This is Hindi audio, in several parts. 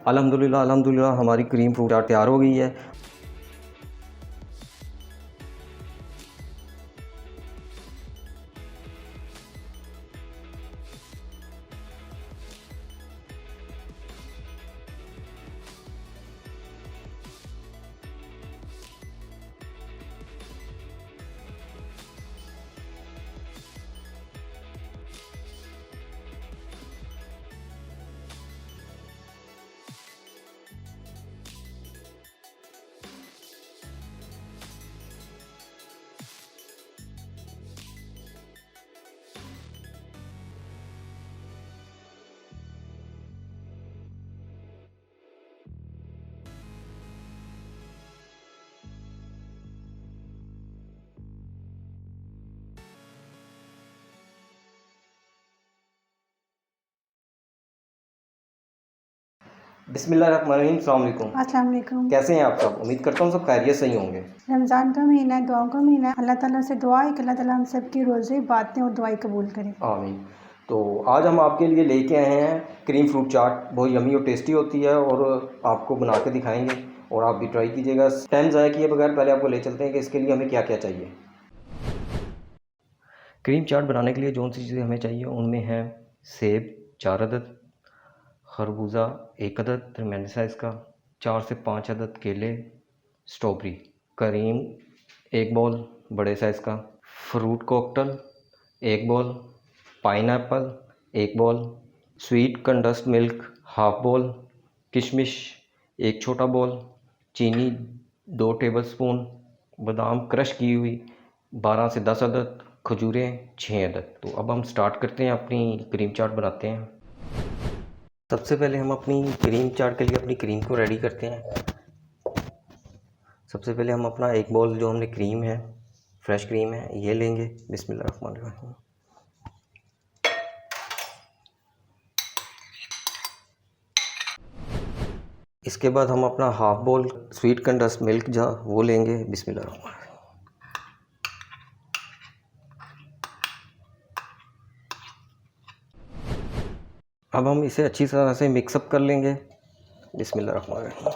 अल्हम्दुलिल्लाह अल्हम्दुलिल्लाह हमारी क्रीम फ्रूट चाट तैयार हो गई है। बिस्मिल्लाहिर्रहमानिर्रहीम, अस्सलाम वालेकुम। अस्सलाम वालेकुम। कैसे हैं आप सब? उम्मीद करता हूँ सब खैरियत से ही होंगे। रमज़ान का महीना है, दुआओं का महीना है। अल्लाह ताला से दुआ है कि अल्लाह ताला हम सब की रोज़े, बातें और दुआएं कबूल करे। आमीन। तो आज हम आपके लिए लेके आए हैं क्रीम फ्रूट चाट। बहुत यमी और टेस्टी होती है और आपको बना के दिखाएंगे और आप भी ट्राई कीजिएगा। टाइम ज़ाया किए बगैर पहले आपको ले चलते हैं कि इसके लिए हमें क्या क्या चाहिए। क्रीम चाट बनाने के लिए जो सी चीज़ें हमें चाहिए उनमें है सेब 4 अदद, खरबूजा 1 अदद दरमियाने साइज़ का, 4 से 5 अदद केले, स्ट्रॉबेरी, करीम 1 बॉल बड़े साइज़ का, fruit cocktail 1 ball, pineapple 1 ball, sweet condensed milk half ball, किशमिश 1 छोटा बॉल, चीनी 2 टेबलस्पून, बादाम क्रश की हुई 12 से 10 अदद, खजूरें 6 अदद। तो अब हम स्टार्ट करते हैं, अपनी क्रीम चाट बनाते हैं। सबसे पहले हम अपनी क्रीम चाट के लिए अपनी क्रीम को रेडी करते हैं। सबसे पहले हम अपना 1 बॉल जो हमने क्रीम है, फ्रेश क्रीम है, ये लेंगे। बिस्मिल्लाहिर्रहमानिर्रहीम। इसके बाद हम अपना half ball sweet condensed milk जो वो लेंगे। बिस्मिल्लाहिर्रहमानिर्रहीम। अब हम इसे अच्छी तरह से मिक्सअप कर लेंगे। बिस्मिल्लाहिर्रहमानिर्रहीम।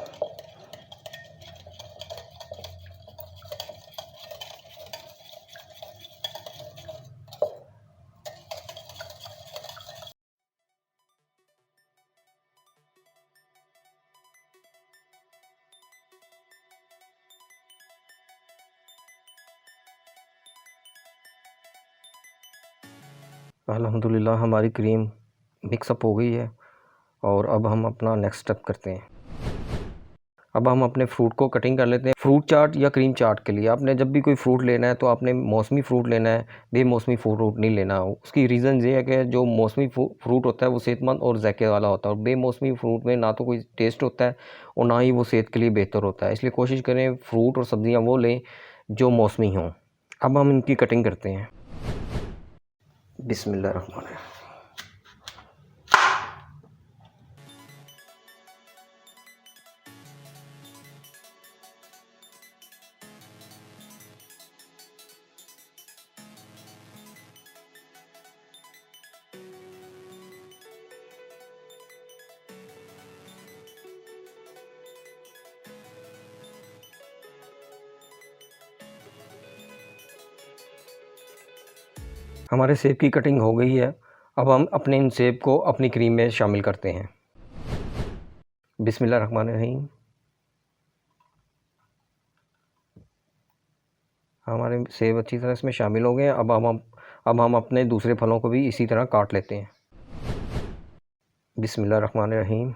अल्हम्दुलिल्लाह हमारी क्रीम मिक्सअप हो गई है और अब हम अपना नेक्स्ट स्टेप करते हैं। अब हम अपने फ्रूट को कटिंग कर लेते हैं। फ्रूट चाट या क्रीम चाट के लिए आपने जब भी कोई फ्रूट लेना है तो आपने मौसमी फ्रूट लेना है, बेमौसमी फ्रूट नहीं लेना। उसकी रीज़न ये है कि जो मौसमी फ्रूट होता है वो सेहतमंद और ज़ायके वाला होता है और बेमौसमी फ्रूट में ना तो कोई टेस्ट होता है और ना ही वो सेहत के लिए बेहतर होता है। इसलिए कोशिश करें फ्रूट और सब्ज़ियाँ वो लें जो मौसमी हों। अब हम इनकी कटिंग करते हैं। बिस्मिल्लाहिर्रहमानिर्रहीम। हमारे सेब की कटिंग हो गई है। अब हम अपने इन सेब को अपनी क्रीम में शामिल करते हैं। बिस्मिल्लाहिर्रहमानिर्रहीम। हमारे सेब अच्छी तरह इसमें शामिल हो गए हैं। अब हम अपने दूसरे फलों को भी इसी तरह काट लेते हैं। बिस्मिल्लाहिर्रहमानिर्रहीम।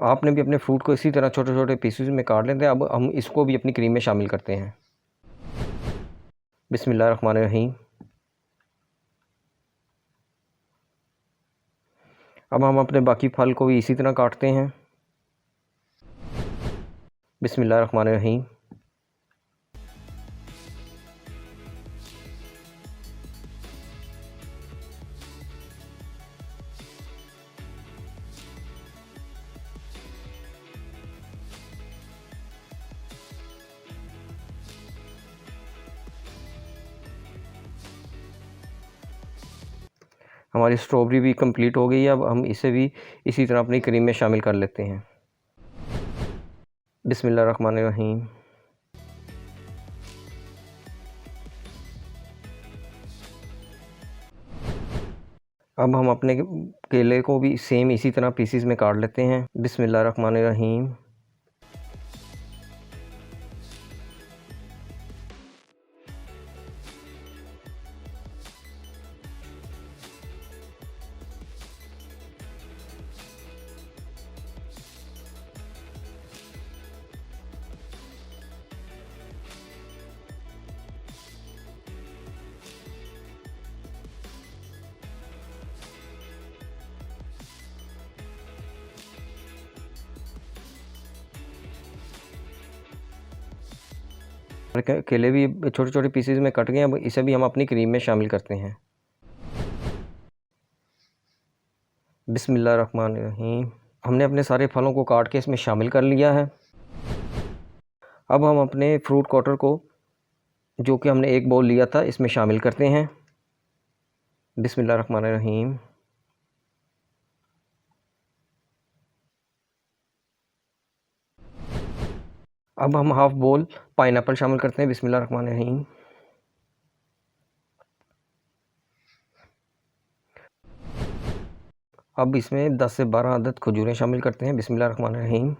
आपने भी अपने फ्रूट को इसी तरह छोटे छोटे पीसेस में काट लेते हैं। अब हम इसको भी अपनी क्रीम में शामिल करते हैं। बिस्मिल्लाहिर्रहमानिर्रहीम। अब हम अपने बाकी फल को भी इसी तरह काटते हैं। बिस्मिल्लाहिर्रहमानिर्रहीम। हमारी स्ट्रॉबेरी भी कंप्लीट हो गई है। अब हम इसे भी इसी तरह अपनी क्रीम में शामिल कर लेते हैं। बिस्मिल्लाहिर्रहमानिर्रहीम। अब हम अपने केले को भी सेम इसी तरह पीसीज में काट लेते हैं। बिस्मिल्लाहिर्रहमानिर्रहीम। केले भी छोटे छोटे पीसेस में कट गए। अब इसे भी हम अपनी क्रीम में शामिल करते हैं। बिस्मिल्लाहिर्रहमानिर्रहीम। हमने अपने सारे फलों को काट के इसमें शामिल कर लिया है। अब हम अपने फ्रूट कॉटर को, जो कि हमने एक बाउल लिया था, इसमें शामिल करते हैं। बिस्मिल्लाहिर्रहमानिर्रहीम। अब हम हाफ बाउल पाइनएप्पल शामिल करते हैं। बिस्मिल्लाहिर्रहमानिर्रहीम। अब इसमें 10 से 12 अदद खजूरें शामिल करते हैं। बिस्मिल्लाहिर्रहमानिर्रहीम।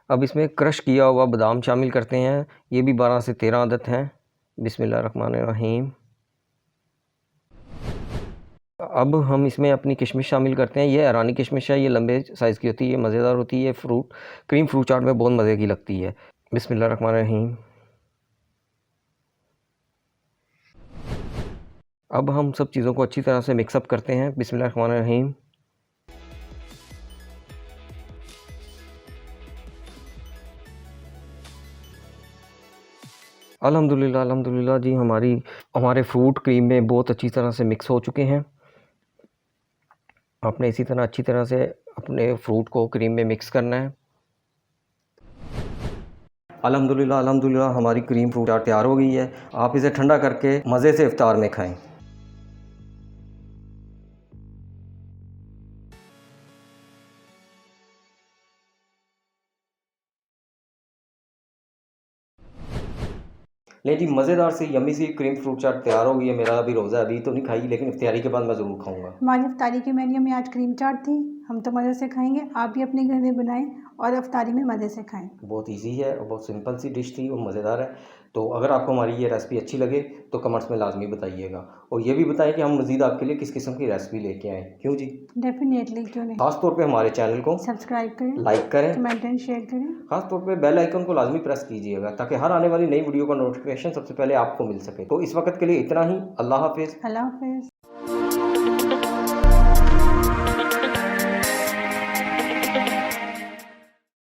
अब इसमें क्रश किया हुआ बादाम शामिल करते हैं। ये भी 12 से 13 अदद हैं। बिस्मिल्लाहिर्रहमानिर्रहीम। अब हम इसमें अपनी किशमिश शामिल करते हैं। ये ईरानी किशमिश है, ये लंबे साइज़ की होती है, मज़ेदार होती है। ये क्रीम फ्रूट चाट में बहुत मज़े की लगती है। बिस्मिल्लाहिर्रहमानिर्रहीम। अब हम सब चीज़ों को अच्छी तरह से मिक्सअप करते हैं। बिस्मिल्लाहिर्रहमानिर्रहीम। अल्हम्दुलिल्लाह अल्हम्दुलिल्लाह जी, हमारे फ्रूट क्रीम में बहुत अच्छी तरह से मिक्स हो चुके हैं। आपने इसी तरह अच्छी तरह से अपने फ्रूट को क्रीम में मिक्स करना है। अल्हम्दुलिल्लाह अल्हम्दुलिल्लाह, हमारी क्रीम फ्रूट चाट तैयार हो गई है। आप इसे ठंडा करके मज़े से इफ्तार में खाएं। नहीं जी, मज़ेदार सी यम्मी सी क्रीम फ्रूट चाट तैयार हो गई है। मेरा अभी रोज़ा, अभी तो नहीं खाई, लेकिन इफ्तारी के बाद मैं ज़रूर खाऊंगा। हमारी इफ्तारी के मेन्यू में आज क्रीम चाट थी। हम तो मज़े से खाएंगे, आप भी अपने घर में बनाएं और इफ्तारी में मज़े से खाएं। बहुत इजी है और बहुत सिंपल सी डिश थी और मज़ेदार है। तो अगर आपको हमारी ये रेसिपी अच्छी लगे तो कमेंट्स में लाजमी बताइएगा, और ये भी बताएं कि हम मज़ीद आपके लिए किस किस्म की रेसिपी लेके आएँ। क्यों जी? डेफिनेटली, क्यों नहीं। ख़ास तौर पे हमारे चैनल को सब्सक्राइब करें, लाइक करें, कमेंट एंड शेयर करें। ख़ास तौर पे बेल आइकन को लाजमी प्रेस कीजिएगा, ताकि हर आने वाली नई वीडियो का नोटिफिकेशन सबसे पहले आपको मिल सके। तो इस वक्त के लिए इतना ही। अल्लाह हाफिज़। अल्लाह हाफ़िज़।